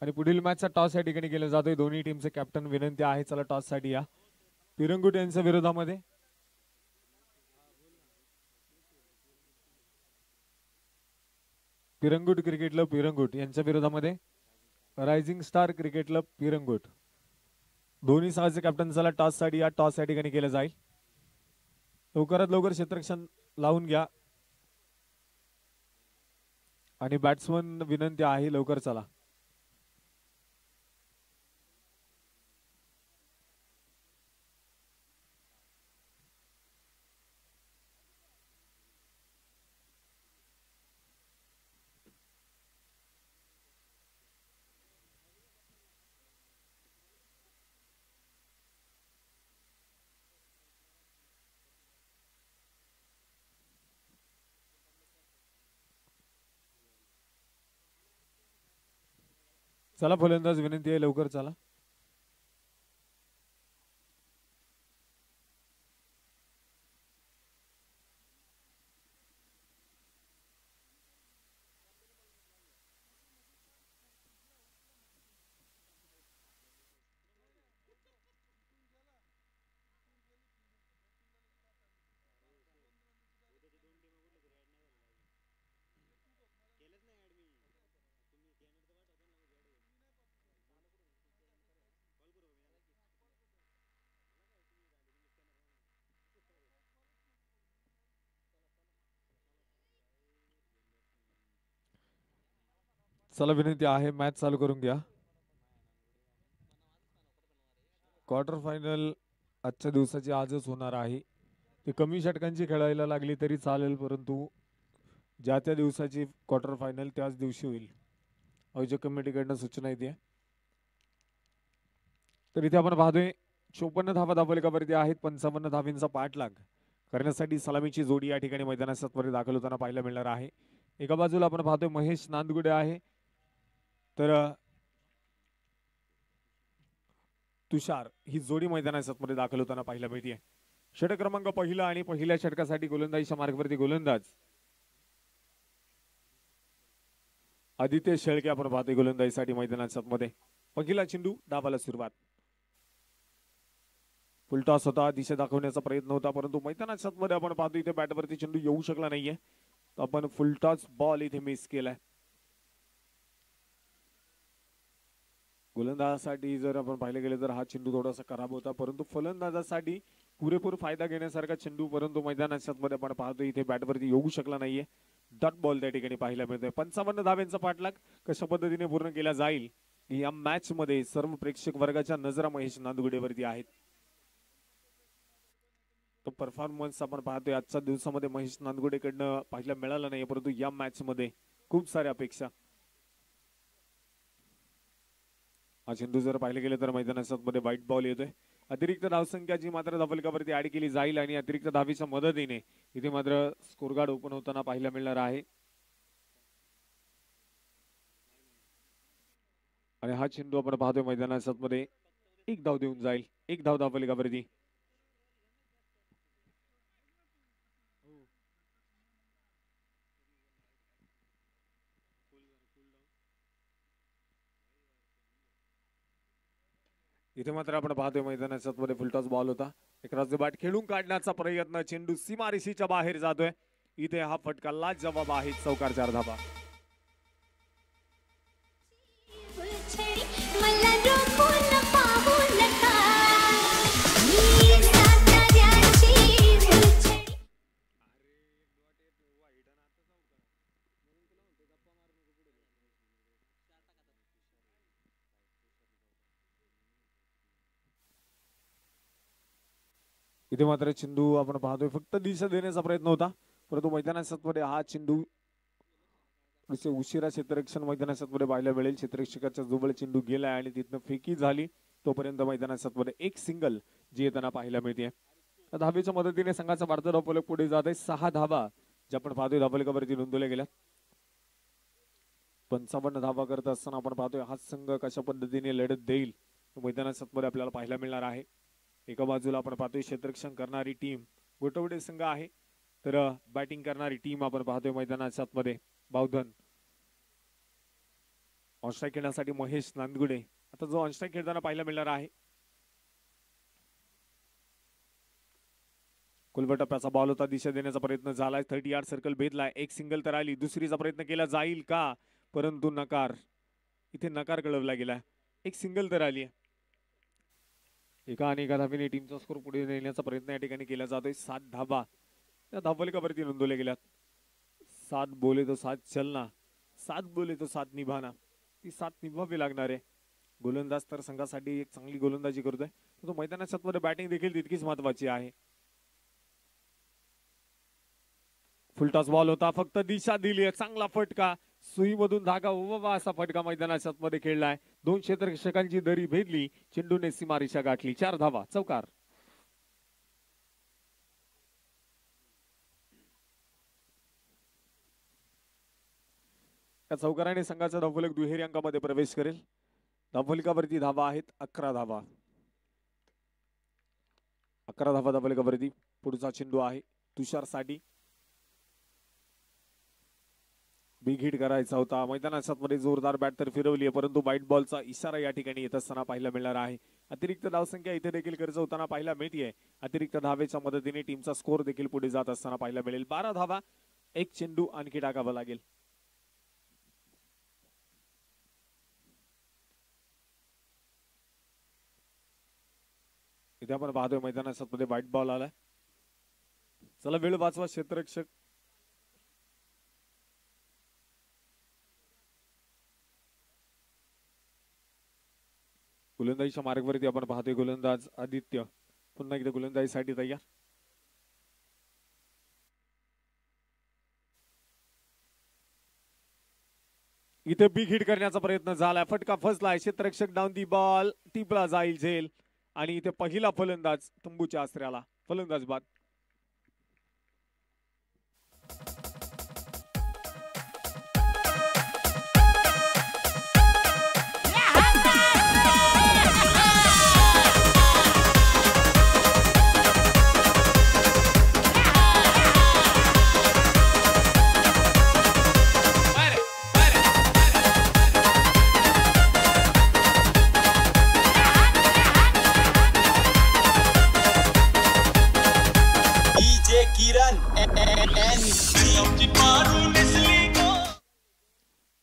आणि पुढील मॅचचा टॉस या ठिकाणी केला जातोय. दोन्ही टीमचे कॅप्टन विनंती आहे चला टॉस साठी या. पिरंगुट यांच्या विरोधामध्ये पिरंगुट क्रिकेट क्लब पिरंगुट यांच्या विरोधामध्ये rising star cricket club Pirangut. दोन्ही संघाचे कॅप्टन चला टॉस साठी या. टॉस या ठिकाणी केला जाईल. लवकरात लवकर क्षेत्ररक्षण लावून घ्या आणि बॅट्समन विनंती आहे लवकर चला. चला फलंदाज विनंती आहे लवकर चला. चला विनंती आहे मॅच चालू करून घ्या. क्वार्टर फायनल आजच्या दिवसाची आजच होणार आहे. ती कमी षटकांची खेळायला लागली तरी चालेल, परंतु ज्या त्या दिवसाची क्वार्टर फायनल त्याच दिवशी होईल. आयोजक कमिटीकडनं सूचना येते. तर इथे आपण पाहतोय 54 धावा धावफलकावरती आहेत. 55 धावींचा पाठलाग करण्यासाठी सलामीची जोडी या ठिकाणी मैदानात वर दाखल होताना पाहायला मिळणार आहे. एका बाजूला आपण पाहतोय महेश नांदगुडे आहे, तर तुषार ही जोडी मैदानात मध्ये दाखल होताना पाहायला मिळते. षटक क्रमांक पहिला आणि पहिल्या षटकासाठी गोलंदाजीच्या मार्गावरती गोलंदाज आदित्य शेळके आपण पाहतोय गोलंदाजीसाठी मैदानात मध्ये. पहिला चेंडू डावाला सुरुवात. फुलटॉस होता, दिशा दाखवण्याचा प्रयत्न होता, परंतु मैदानात मध्ये आपण पाहतो इथे बॅटवरती चेंडू येऊ शकला नाहीये. आपण फुलटॉस बॉल इथे मिस केलाय. गोलंदाजासाठी जर आपण पाहिले गेले तर हा चेंडू थोडासा खराब होता, परंतु फलंदाजासाठी पुरेपूर फायदा घेण्यासारखा चेंडू, परंतु मैदानात मध्ये आपण पाहतो इथे बॅटवरती येऊ शकला नाहीये. डॉट बॉल त्या ठिकाणी पाहायला मिळतोय. 55 धाव्यांचा पाठलाग कशा पद्धतीने पूर्ण केला जाईल या मॅच मध्ये सर्व प्रेक्षक वर्गाच्या नजरा महेश नांदगुडेवरती आहेत. तो परफॉर्मन्स आपण पाहतोय आजच्या दिवसामध्ये महेश नांदगुडेकडनं पाहायला मिळाला नाही, परंतु या मॅच मध्ये खूप साऱ्या अपेक्षा. हा चेंडू जर पाहिले गेले तर मैदानात मध्ये व्हाईट बॉल येतोय. अतिरिक्त धावसंख्या जी मात्र धावफलकावरती ऍड केली जाईल आणि अतिरिक्त धावीच्या मदतीने इथे मात्र स्कोर गार्ड ओपन होताना पाहायला मिळणार आहे. आणि हा चेंडू आपण पाहतोय मैदानात मध्ये एक धाव देऊन जाईल. एक धाव धावफलकावरती. इथे मात्र आपण पाहतोय मैदानात मध्ये फुलटॉस बॉल होता. एक बाट खेळून काढण्याचा प्रयत्न, चेंडू सीमारेषेच्या बाहेर जातोय. इथे हा फटका लाजवाब आहे. चौकार 4 धावा. इथे मात्र चेंडू आपण पाहतोय फक्त दिशा देण्याचा प्रयत्न होता, परंतु मैदानात मध्ये हा चेंडू उशिरा क्षेत्ररक्षण मैदानात मध्ये पाहायला मिळेल. क्षेत्ररक्षकाच्या जवळ चेंडू गेलाय आणि तिथनं फेकी झाली. तोपर्यंत मैदानात मध्ये एक सिंगल जी येताना पाहायला मिळते. धावेच्या मदतीने संघाचा वाढता धावफलक पुढे जात आहे. 6 धावा ज्या आपण पाहतोय धावफलकावरती नोंदवल्या गेल्या. 55 धावा करत असताना आपण पाहतोय हा संघ कशा पद्धतीने लढत देईल मैदानात मध्ये आपल्याला पाहायला मिळणार आहे. एका बाजूला आपण पाहतोय क्षेत्ररक्षण करणारी टीम गोटवडे संघ आहे, तर बॅटिंग करणारी टीम आपण पाहतोय मैदानात मध्ये बावधन. ऑनस्ट्राईक खेळण्यासाठी महेश नांदगुडे आता जो ऑनस्ट्राईक खेळताना पाहायला मिळणार आहे. कुलबटप्प्याचा बॉल होता, दिशा देण्याचा प्रयत्न झालाय. 30 यार्ड सर्कल भेदलाय. एक सिंगल तर आली. दुसरीचा प्रयत्न केला जाईल का, परंतु नकार. इथे नकार कळवला गेला. एक सिंगल तर आली. एका आणि एका धावेने टीमचा स्कोर पुढे नेण्याचा प्रयत्न या ठिकाणी केला जातोय. 7 धावा त्या धावफलकावरती नोंदवल्या गेल्यात. 7 बोले तो 7 चलना, 7 बोले तो 7 निभाना. ती 7 निभावी लागणार आहे. गोलंदाज तर संघासाठी एक चांगली गोलंदाजी करतोय, तो मैदानात मध्ये बॅटिंग देखील तितकीच महत्वाची आहे. फुलटॉस बॉल होता, फक्त दिशा दिली. चांगला फटका, सुईमधून धागा उभा असा फटका मैदानात मध्ये खेळलाय. 2 क्षेत्ररक्षकांची दरी भेदली. चेंडूने सीमारेषा गाठली. 4 धावा. चौकार. या चौकाराने संघाचा धावफलक दुहेरी अंकामध्ये प्रवेश करेल. धावफलकावरती धावा आहेत 11 धावा. 11 धावा धावफलकावरती. पुढचा चेंडू आहे तुषार साठी. बिग हिट करायचा होता. मैदानात मध्ये जोरदार बॅट तर फिरवली आहे, परंतु व्हाईट बॉलचा इशारा या ठिकाणी येत असताना पाहायला मिळणार आहे. अतिरिक्त धावसंख्या इथे देखील खर्च होताना पाहायला मिळते. अतिरिक्त धावेच्या मदतीने टीमचा स्कोर देखील पुढे जात असताना पाहायला मिळेल. 12 धावा. एक चेंडू आणखी टाकावा लागेल. इथे आपण पाहतोय मैदानात मध्ये व्हाईट बॉल आलाय. चला वेळ वाचवा क्षेत्ररक्षक. गोलंदाजीच्या मार्गावरती आपण पाहतोय गोलंदाज आदित्य पुन्हा एकदा गोलंदाजीसाठी तयार. इथे बिग हिट करण्याचा प्रयत्न झाला, फटका फसलाय, क्षेत्ररक्षक डाऊन दी बॉल, टिपला जाईल झेल आणि इथे पहिला फलंदाज तंबूच्या आसऱ्याला, फलंदाज बाद.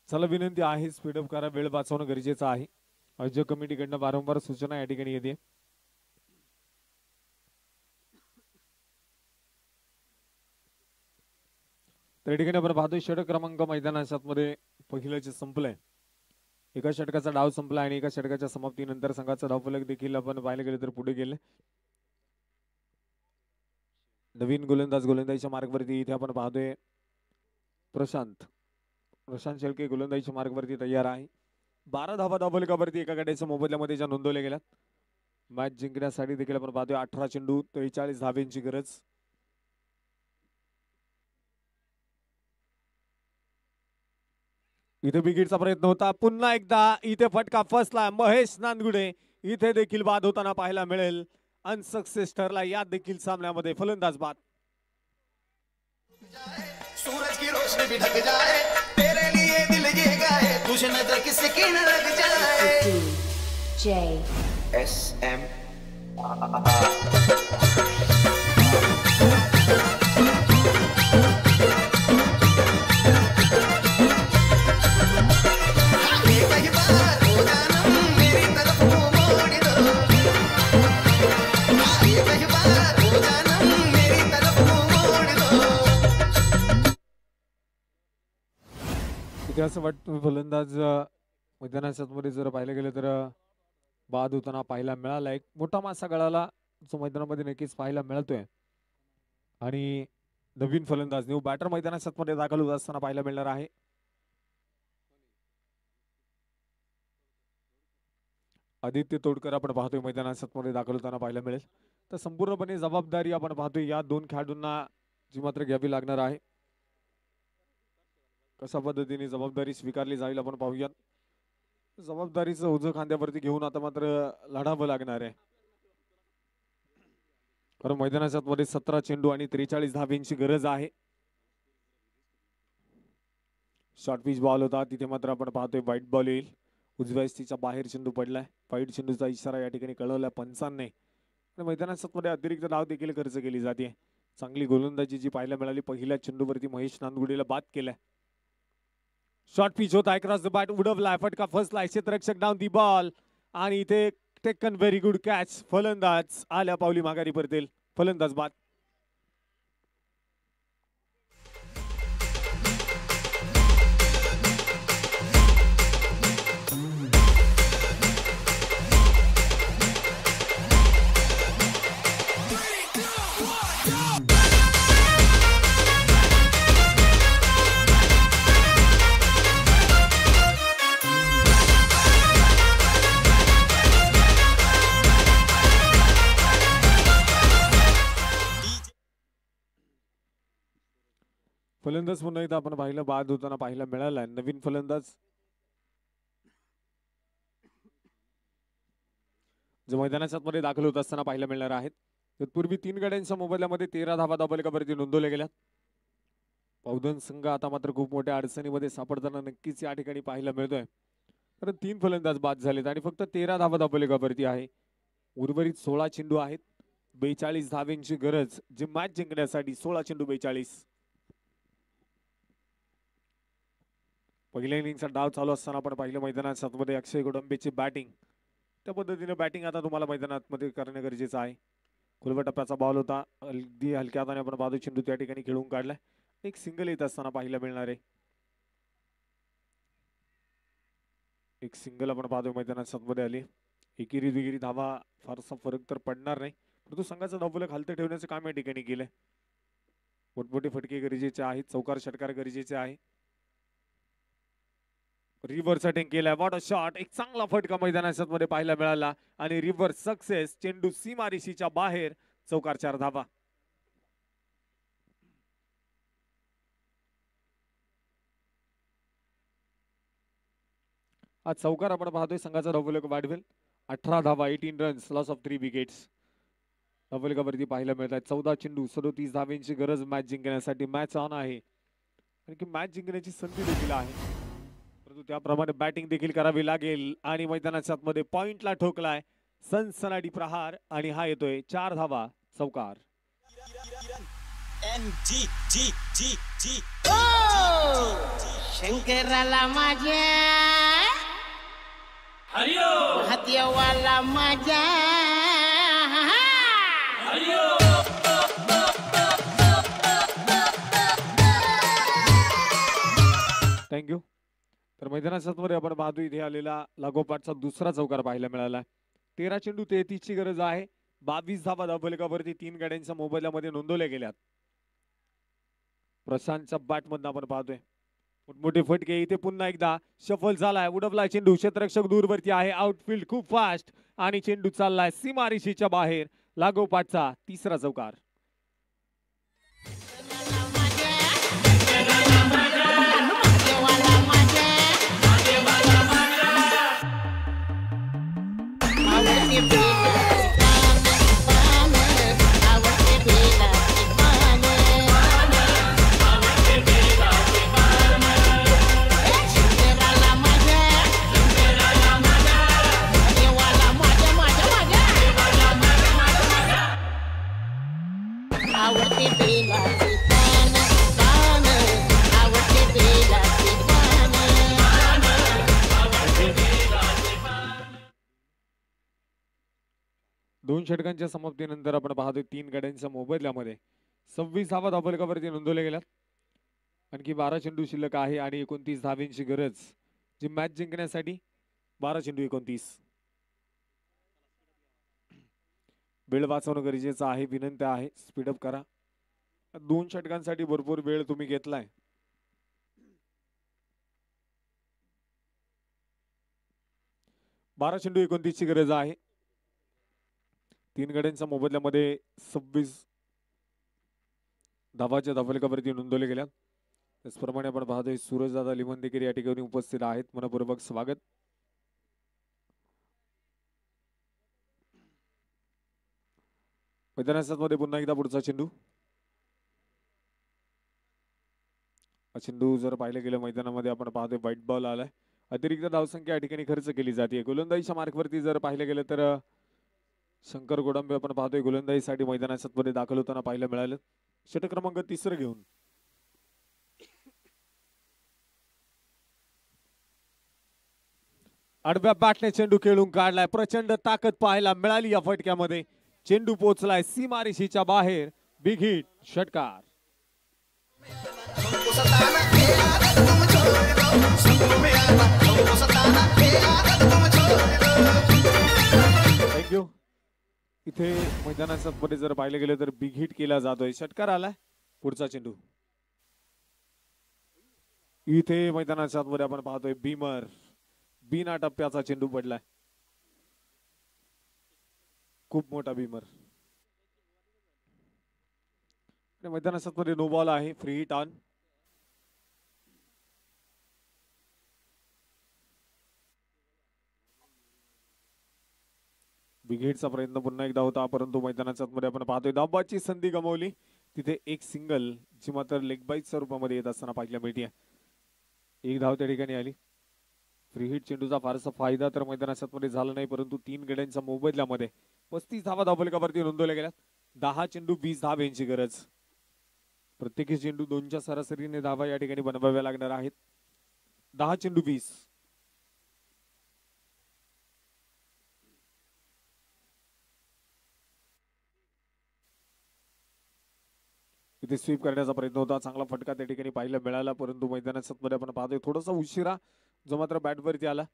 चला विनंती आहे, स्पीडअप करा, वेळ वाचवणं गरजेचं आहे. आयोजक कमिटीकडनं वारंवार सूचना या ठिकाणी येते. तर या ठिकाणी आपण पाहतोय षटक क्रमांक मैदानाच्या मध्ये पहिलं जे संपलंय, एका षटकाचा डाव संपला आणि एका षटकाच्या समाप्तीनंतर संघाचा धावफलक देखील आपण पाहायला गेले तर पुढे गेले. नवीन गोलंदाजीच्या मार्गावरती इथे आपण पाहतोय प्रशांत शेळके गोलंदाजीच्या मार्गावरती तयार आहे. 12 धावा धावफलकावरती एका गड्याच्या मोबदल्यामध्ये ज्या नोंदवल्या गेल्यात. मॅच जिंकण्यासाठी देखील आपण पाहतोय 18 चेंडू 43 धावेंची गरज. इथे विकेटचा प्रयत्न होता, पुन्हा एकदा इथे फटका फसला. महेश नांदगुडे इथे देखील बाद होताना पाहायला मिळेल. अनसक्सेस ठरला या देखील सामन्यामध्ये, फलंदाज बाद. सूरज की रोशनी भी ढक जाए, तेरे लिए दिल ये गाए, तुझे नजर किसी की न लग जाए. JSM असं वाटतं फलंदाज मैदानाच्या मध्ये जर पाहिलं गेलं तर बाद होताना पाहायला मिळाला. एक मोठा मासा गळाला जो मैदानामध्ये नक्कीच पाहायला मिळतोय आणि नवीन फलंदाज न्यू बॅटर मैदानाच्या मध्ये दाखल होत असताना पाहायला मिळणार आहे. आदित्य तोडकर आपण पाहतोय मैदानाच्या मध्ये दाखल होताना पाहायला मिळेल. तर संपूर्णपणे जबाबदारी आपण पाहतोय या दोन खेळाडूंना जी मात्र घ्यावी लागणार आहे. कशा पद्धतीने जबाबदारी स्वीकारली जाईल आपण पाहूयात. जबाबदारीचं ओझं खांद्यावरती घेऊन आता मात्र लढावं लागणार आहे, कारण मैदानाच्या मध्ये 17 चेंडू आणि 43 धावेंची गरज आहे. शॉर्ट पिच बॉल होता, तिथे मात्र आपण पाहतोय व्हाईट बॉल येईल. उजव्या यष्टीच्या बाहेर चेंडू पडलाय. व्हाईट चेंडूचा इशारा या ठिकाणी कळवलाय पंचांनी. मैदानाच्या मध्ये अतिरिक्त धाव देखील खर्च केली जाते. चांगली गोलंदाजी जी पाहायला मिळाली, पहिल्या चेंडूवरती महेश नांदगुडेला बाद केलाय. शॉर्ट पिच होता, क्रॉस द बॅट उडवलाय, फटका फसलाय, क्षेत्ररक्षक डाऊन दी बॉल आणि इथे टेकन व्हेरी गुड कॅच. फलंदाज आल्या पावली माघारी परतेल, फलंदाज बाद. फलंदाज पुन्हा एकदा आपण पाहिलं बाद होताना पाहायला मिळाला. नवीन फलंदाज जो मैदानाच्या मध्ये दाखल होत असताना पाहायला मिळणार आहेत. तत्पूर्वी 3 गड्यांच्या मोबदल्यामध्ये 13 धावा धावफलकावरती नोंदवल्या गेल्या. पौधन संघ आता मात्र खूप मोठ्या अडचणीमध्ये सापडताना नक्कीच या ठिकाणी पाहायला मिळतोय, कारण 3 फलंदाज बाद झालेत आणि फक्त 13 धावा धावफलकावरती आहे. उर्वरित 16 चेंडू आहेत, 42 धावेंची गरज जी मॅच जिंकण्यासाठी. 16 चेंडू 42. पहिल्या इनिंगचा डाव चालू असताना आपण पाहिलं मैदानाच्या मध्ये अक्षय गोडंबेची बॅटिंग. त्या पद्धतीने बॅटिंग आता तुम्हाला मैदानात मध्ये करणे गरजेचं आहे. खुलवा टप्प्याचा बॉल होता, अगदी हलक्या हाताने आपण बाजू चेंडू त्या ठिकाणी खेळून काढलाय. एक सिंगल येत असताना पाहायला मिळणार आहे. एक सिंगल आपण पाहतोय मैदानाच्या मध्ये आली. एकेरी दुहेरी धावा फारसा फरक तर पडणार नाही, परंतु संघाचं धावफलक खालतं ठेवण्याचं काम या ठिकाणी केलंय. मोठमोठे फटके गरजेचे आहेत, चौकार षटकार गरजेचे आहे. रिव्हर्स अटॅक केलाय, व्हॉट अ शॉट. एक चांगला फटका मैदानाच्या मध्ये पाहायला मिळाला आणि रिव्हर्स सक्सेस. चेंडू सीमारेषेच्या बाहेर, चौकार 4 धावा. आज चौकार आपण पाहतोय संघाचा धावफलक वाढवेल. 18 धावा, 18 रन्स, लॉस ऑफ 3 विकेट्स धावफलकावरती पाहायला मिळतात. 14 चेंडू, 37 धाव्यांची गरज मॅच जिंकण्यासाठी. मॅच ऑन आहे आणि मॅच जिंकण्याची संधी देखील आहे, परंतु त्याप्रमाणे बॅटिंग देखील करावी लागेल. आणि मैदानाच्या आतमध्ये पॉइंटला ठोकलाय सनसनाटी प्रहार आणि हा येतोय 4 धावा, चौकार. शंकराला माझ्या हातवाला माझ्या थँक्यू. तर मैदानाच्या मध्ये आपण पाहतो इथे आलेला लागोपाठचा दुसरा चौकार पाहायला मिळाला. 13 चेंडू 33 ची गरज आहे. 22 धावा धावफलकावरती 3 गाड्यांच्या मोबदल्यामध्ये नोंदवल्या गेल्यात. प्रशांतच्या बॅट मधून आपण पाहतोय मोठमोठे फटके. इथे पुन्हा एकदा शफल झालाय, उडवलाय चेंडू. क्षेत्ररक्षक दूरवरती आहे. आउटफील्ड खूप फास्ट आणि चेंडू चाललाय सीमारेषेच्या बाहेर. लागोपाठचा तिसरा चौकार. दोन षटकांच्या समाप्तीनंतर आपण पाहतोय 3 गाड्यांच्या मोबदल्यामध्ये 26 धावा धावफलकावरती नोंदवल्या गेल्यात. आणखी 12 चेंडू शिल्लक आहे आणि 29 धावांची गरज जी मॅच जिंकण्यासाठी. 12 चेंडू 29. वेळ वाचवणं गरजेचं आहे. विनंती आहे स्पीडअप करा. 2 षटकांसाठी भरपूर वेळ तुम्ही घेतलाय. बारा चेंडू 29 ची गरज आहे. 3 गाड्यांच्या मोबदल्यामध्ये 26 धावाच्या धावफलकावरती नोंदवले गेल्या. त्याचप्रमाणे आपण पाहतोय सूरजदादा लिमन देखील या ठिकाणी उपस्थित आहेत. मनपूर्वक स्वागत. मैदानामध्ये पुन्हा एकदा पुढचा चेंडू. हा चेंडू जर पाहिलं गेलं मैदानामध्ये आपण पाहतोय व्हाईट बॉल आलाय. अतिरिक्त धावसंख्या या ठिकाणी खर्च केली जाते. गोलंदाजीच्या मार्कवरती जर पाहिलं गेलं तर शंकर गोडंबे आपण पाहतोय गोलंदाजीसाठी मैदानाच्या मध्ये दाखल होताना पाहायला मिळालं. षटक क्रमांक 3 घेऊन आडव्या बॅटने चेंडू खेळून काढलाय. प्रचंड ताकद पाहायला मिळाली या फटक्यामध्ये. चेंडू पोहोचलाय सीमारेषेच्या बाहेर. बिग हिट, षटकार. थँक्यू. इथे मैदानाच्या मध्ये जर पाहिलं गेलं तर बिग हिट केला जातोय. षटकार आलाय. पुढचा चेंडू. इथे मैदानाच्या मध्ये आपण पाहतोय बीमर. बिना टप्प्याचा चेंडू पडलाय. खूप मोठा बीमर. मैदानाच्या मध्ये नो बॉल आहे. Free hit on. बिग हिटचा प्रयत्न पुन्हा एकदा होता, परंतु मैदानाच्या मध्ये आपण पाहतोय धाबाची संधी गमावली. तिथे एक सिंगल जी मात्र लेग बाईटच्या रूपामध्ये येत असताना पाहायला मिळते. एक धाव त्या ठिकाणी आली. फ्री हिट चेंडूचा फारसा फायदा तर मैदानाच्या मध्ये झाला नाही, परंतु 3 गड्यांच्या मोबदल्यामध्ये 35 धावा धावफलकावरती नोंदवल्या गेल्या. 10 चेंडू 20 धाव यांची गरज. प्रत्येकी चेंडू 2च्या सरासरीने धावा या ठिकाणी बनवाव्या लागणार आहेत. 10 चेंडू 20. इथे स्वीप करण्याचा प्रयत्न होता. चांगला फटका त्या ठिकाणी पाहायला मिळाला, परंतु मैदानाच्या मध्ये आपण पाहतोय थोडासा उशिरा जो मात्र बॅटवरती आला.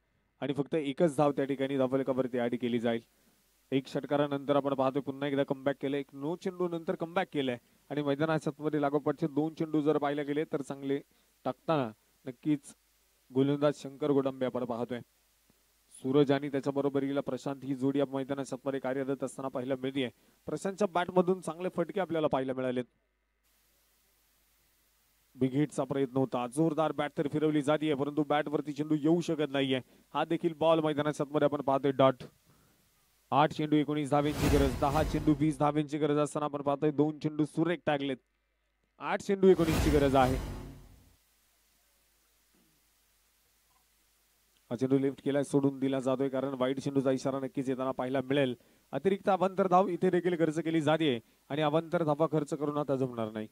आणि फक्त एकच धाव त्या ठिकाणी धावफलकावरती ऍड केली जाईल. एक षटकारानंतर आपण पाहतोय पुन्हा एकदा कमबॅक केलंय. एक नो चेंडू नंतर कमबॅक केलंय आणि मैदानाच्या लागोपाठचे 2 चेंडू जर पाहायला गेले तर चांगले टाकताना नक्कीच गोलंदाज शंकर गोडंबे आपण पाहतोय. सूरज आणि त्याच्या बरोबरीला प्रशांत ही जोडी या मैदानाच्या कार्यरत असताना पाहायला मिळते. प्रशांतच्या बॅट मधून चांगले फटके आपल्याला पाहायला मिळालेत. बिग हिटचा प्रयत्न होता, जोरदार बॅट तर फिरवली जाते परंतु बॅट वरती चेंडू येऊ शकत नाहीये. हा देखील बॉल मैदानाच्या आपण पाहतोय. डॉट 8 चेंडू 19 धावेंची गरज, 10 चेंडू 20 धावेंची गरज असताना आपण पाहतोय 2 चेंडू सुरेख टाकलेत. 8 चेंडू 19 ची गरज आहे. हा चेंडू लिफ्ट केलाय, सोडून दिला जातोय कारण वाईट चेंडूचा इशारा नक्कीच येताना पाहायला मिळेल. अतिरिक्त अवांतर धाव इथे देखील खर्च केली जाते आणि अवांतर धावा खर्च करून आता जमणार नाही.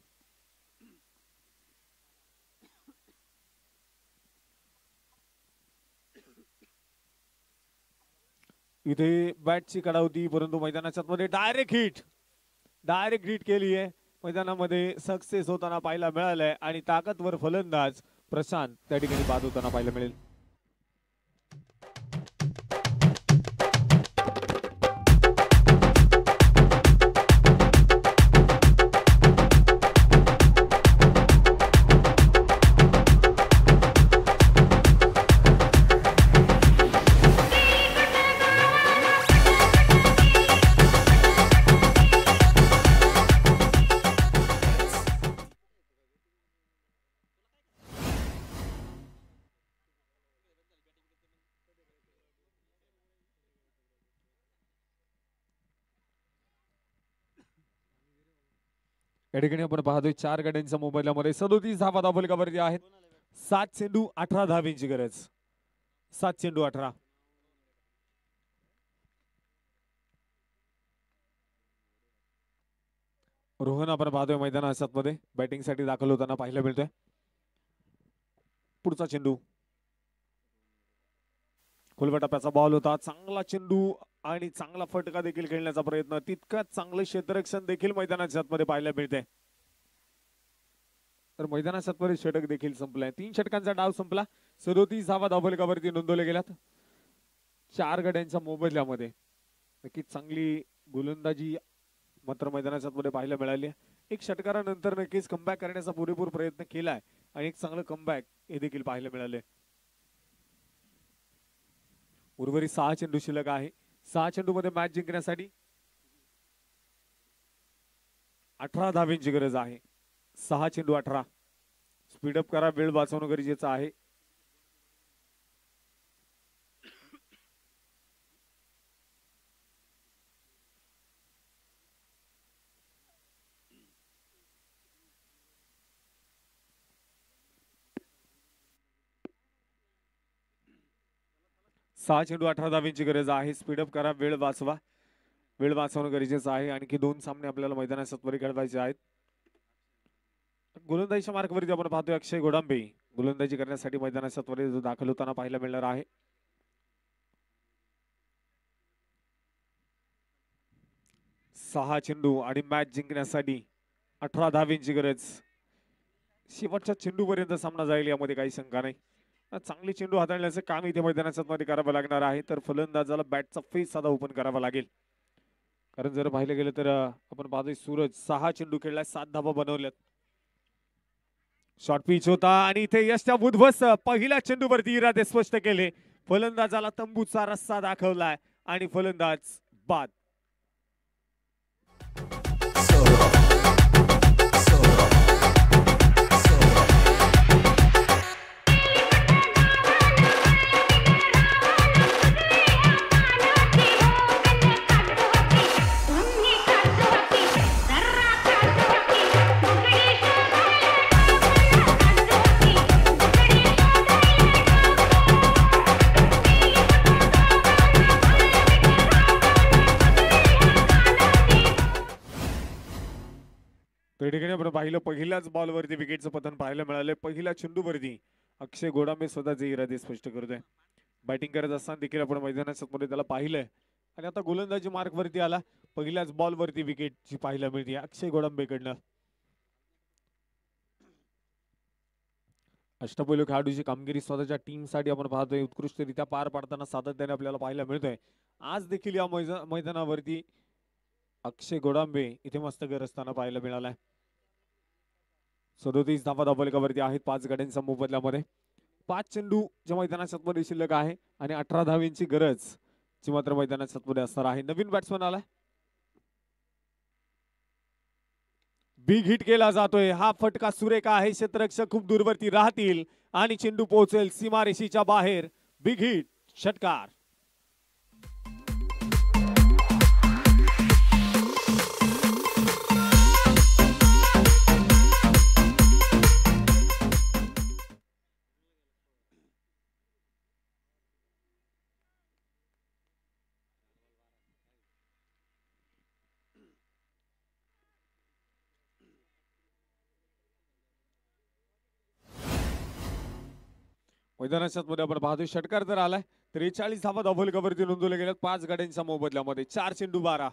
इथे बॅटची कडा होती परंतु मैदानाच्या मध्ये डायरेक्ट हिट केली आहे. मैदानामध्ये सक्सेस होताना पाहायला मिळालंय आणि ताकदवर फलंदाज प्रशांत त्या ठिकाणी बाद होताना पाहायला मिळेल. या ठिकाणी आपण पाहतोय 4 गड्यांच्या मोबाईलमध्ये 37 धावा धावफलकावरती आहेत. 7 चेंडू 18 धावेंची गरज. 7 चेंडू 18. रोहन आपण पाहतोय मैदानाच्या मध्ये बॅटिंग साठी दाखल होताना पाहायला मिळतोय. पुढचा चेंडू खुलवा टप्प्याचा बॉल होता. चांगला चेंडू आणि चांगला फटका देखील खेळण्याचा प्रयत्न, तितकाच चांगलं क्षेत्ररक्षण देखील मैदानाच्या मध्ये पाहायला मिळते. तर मैदानाच्या मध्ये षटक देखील संपलाय. 3 षटकांचा डाव संपला. 37 धावा धावफलकावरती नोंदवल्या गेल्यात 4 गड्यांच्या मोबदल्यामध्ये. नक्कीच चांगली गोलंदाजी मात्र मैदानाच्या मध्ये पाहायला मिळाली. एक षटकारानंतर नक्कीच कमबॅक करण्याचा पुरेपूर प्रयत्न केलाय आणि एक चांगलं कमबॅक हे देखील पाहायला मिळाले. उर्वरित 6 चेंडू शिल्लक आहे. 6 चेंडू मध्ये मॅच जिंकण्यासाठी 18 धावेंची गरज आहे. 6 चेंडू 18. स्पीडअप करा, वेळ वाचवणं गरजेचं आहे. सहा चेंडू 18 धावेंची गरज आहे. स्पीडअप करा, वेळ वाचवा. वेळ वाचवणं गरजेचं आहे. आणखी 2 सामने आपल्याला मैदानात सत्वरी खेळवायचे आहेत. गोलंदाजीच्या मार्कवरती आपण पाहतोय अक्षय गोडांबे गोलंदाजी करण्यासाठी मैदानात सत्वरी दाखल होताना पाहायला मिळणार आहे. सहा चेंडू आणि मॅच जिंकण्यासाठी 18 धावेंची गरज. शेवटच्या चेंडूपर्यंत सामना जाईल यामध्ये काही शंका नाही. चांगली चेंडू हाताळण्याचं काम इथे मैदानाच्या मध्ये करावं लागणार आहे. तर फलंदाजाला बॅटचा फेस साधा ओपन करावा लागेल. कारण जर पाहिलं गेलं तर आपण पाहतोय सूरज 6 चेंडू खेळलाय, 7 धावा बनवल्यात. शॉर्ट पिच होता आणि इथे यशच्या बुधवस पहिल्या चेंडूवरती इरादे स्पष्ट केले. फलंदाजाला तंबूचा रस्सा दाखवलाय आणि फलंदाज बाद. ठिकाणी आपण पाहिलं पहिल्याच बॉलवरती विकेटचं पतन पाहायला मिळाले. पहिल्या चेंडूवरती अक्षय गोडांबे स्वतःचे इरादे स्पष्ट करतोय. बॅटिंग करत असताना देखील आपण मैदानाच्या मध्ये त्याला पाहिलंय आणि आता गोलंदाजी मार्क वरती आला. पहिल्याच बॉलवरती विकेटची पाहायला मिळते अक्षय गोडांबेकडनं. अष्टपैलू खेळाडूची कामगिरी स्वतःच्या टीमसाठी आपण पाहतोय उत्कृष्टरित्या पार पाडताना सातत्याने आपल्याला पाहायला मिळतोय. आज देखील या मैदानावरती अक्षय गोडांबे इथे मस्त गरजताना पाहायला मिळालाय. 37 धावा धावफलकावरती आहेत 5 गाड्यांच्या मोबदल्यामध्ये. 5 चेंडू जे मैदानाच्या आतमध्ये शिल्लक आहे आणि 18 धावांची गरज जी मात्र मैदानाच्या आतमध्ये असणार आहे. नवीन बॅट्समन आलाय. बिग हिट केला जातोय. हा फटका सुरेख आहे. क्षेत्ररक्षक खूप दूरवरती राहतील आणि चेंडू पोहोचेल सीमारेषेच्या बाहेर. बिग हिट, षटकार. मैदानाच्या मध्ये आपण पाहतोय षटकार जर आलाय. 43 धावा धावफलकावरती नोंदवल्या गेल्यात 5 गाड्यांच्या मोबदल्यामध्ये. 4 चेंडू 12.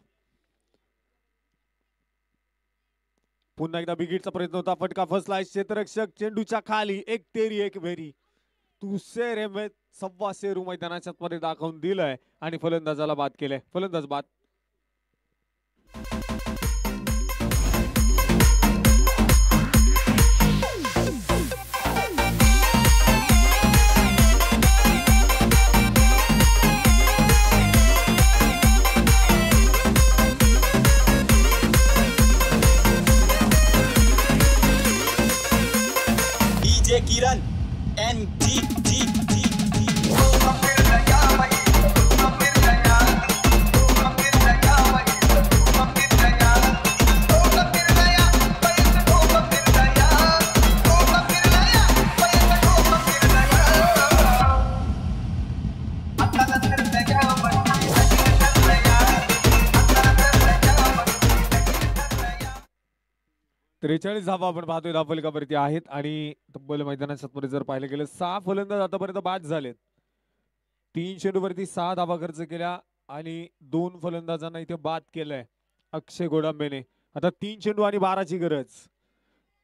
पुन्हा एकदा बिगिटचा प्रयत्न होता. फटका फसलाय. क्षेत्ररक्षक चेंडूच्या खाली. एक तेरी एक वेरी. तुसेरे में सव्वा सेरू मैदानाच्या मध्ये दाखवून दिलंय आणि फलंदाजाला बाद केलंय. फलंदाज बाद. किरण NG त्रेचाळीस धावा आपण पाहतोय धावफलकावरती आहेत आणि तब्बल मैदानाच्या जर पाहिलं गेलं 6 फलंदाज आतापर्यंत बाद झालेत. 3 चेंडूवरती 6 धावा खर्च केल्या आणि 2 फलंदाजांना इथे बाद केलंय अक्षय गोडांबेने. आता 3 चेंडू आणि 12ची गरज.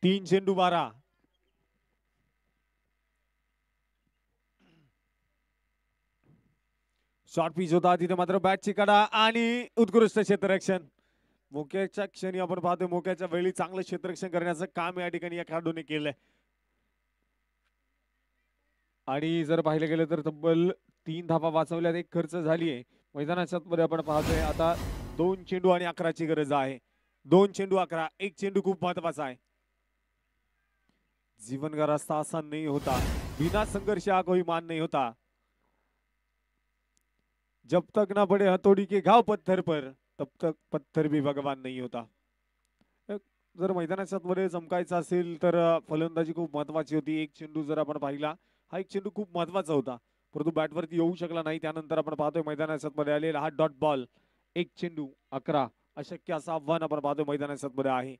3 चेंडू 12. शॉर्ट पिच होता तिथे मात्र बॅटची कडा आणि उत्कृष्ट क्षेत्ररक्षण. मोक्याच्या क्षणी आपण पाहतोय मोक्याच्या वेळी चांगलं क्षेत्ररक्षण करण्याचं काम या ठिकाणी या खेळाडूने केलंय. आणि जर पाहिलं गेलं तर तब्बल 3 धावा वाचवल्यात, 1 खर्च झालीये. मैदानाच्या मध्ये आपण पाहतोय आता 2 चेंडू आणि 11ची गरज आहे. 2 चेंडू 11. 1 चेंडू खूप महत्वाचा आहे. जीवन का रास्ता आसान नहीं होता, बिना संघर्ष हा कोई मान नहीं होता. जब तक ना पड़े हथौड़ी के घाव पत्थर पर तब तक पत्थर भी भगवान नहीं होता. जर मैदानाच्या मध्ये चमकायचं असेल तर फलंदाजी खूप महत्वाची होती. 1 चेंडू जर आपण पाहिला, हा 1 चेंडू खूप महत्वाचा होता परंतु बॅटवरती येऊ शकला नाही. त्यानंतर आपण पाहतोय मैदानाच्या मध्ये आलेला हा डॉट बॉल. 1 चेंडू 11. अशक्य असं आव्हान आपण पाहतोय मैदानाच्या मध्ये आहे.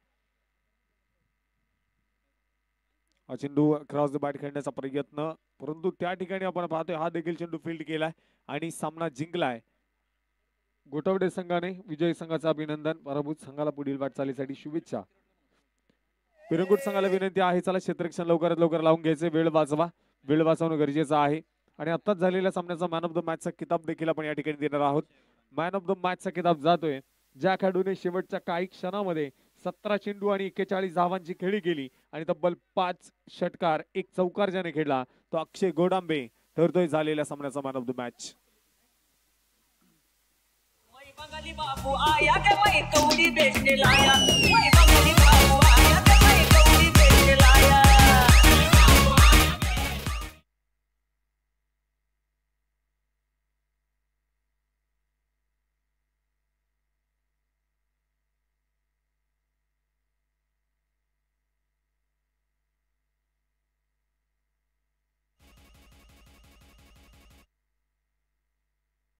हा चेंडू क्रॉस द बॅट खेळण्याचा प्रयत्न परंतु त्या ठिकाणी आपण पाहतोय हा देखील चेंडू फील्ड केलाय आणि सामना जिंकलाय. गोटवडे संघाने. विजयी संघाचं अभिनंदन. पराभूत संघाला पुढील वाटचालीसाठी शुभेच्छा. पिरंगुट संघाला विनंती आहे चला क्षेत्ररक्षण लवकरात लवकर लावून घ्यायचे. वेळ वाचवा. वेळ वाचवणं गरजेचं आहे. आणि आताच झालेल्या सामन्याचा मॅन ऑफ द मॅचचा किताब देखील आपण या ठिकाणी देणार आहोत. मॅन ऑफ द मॅचचा किताब जातोय ज्या खेळाडूने शेवटच्या काही क्षणामध्ये 17 चेंडू आणि 41 धावांची खेळी केली आणि तब्बल 5 षटकार 1 चौकार ज्याने खेळला तो अक्षय गोडांबे ठरतोय झालेल्या सामन्याचा मॅन ऑफ द मॅच. बापू आया के वही तोड़ी बेचने लाया.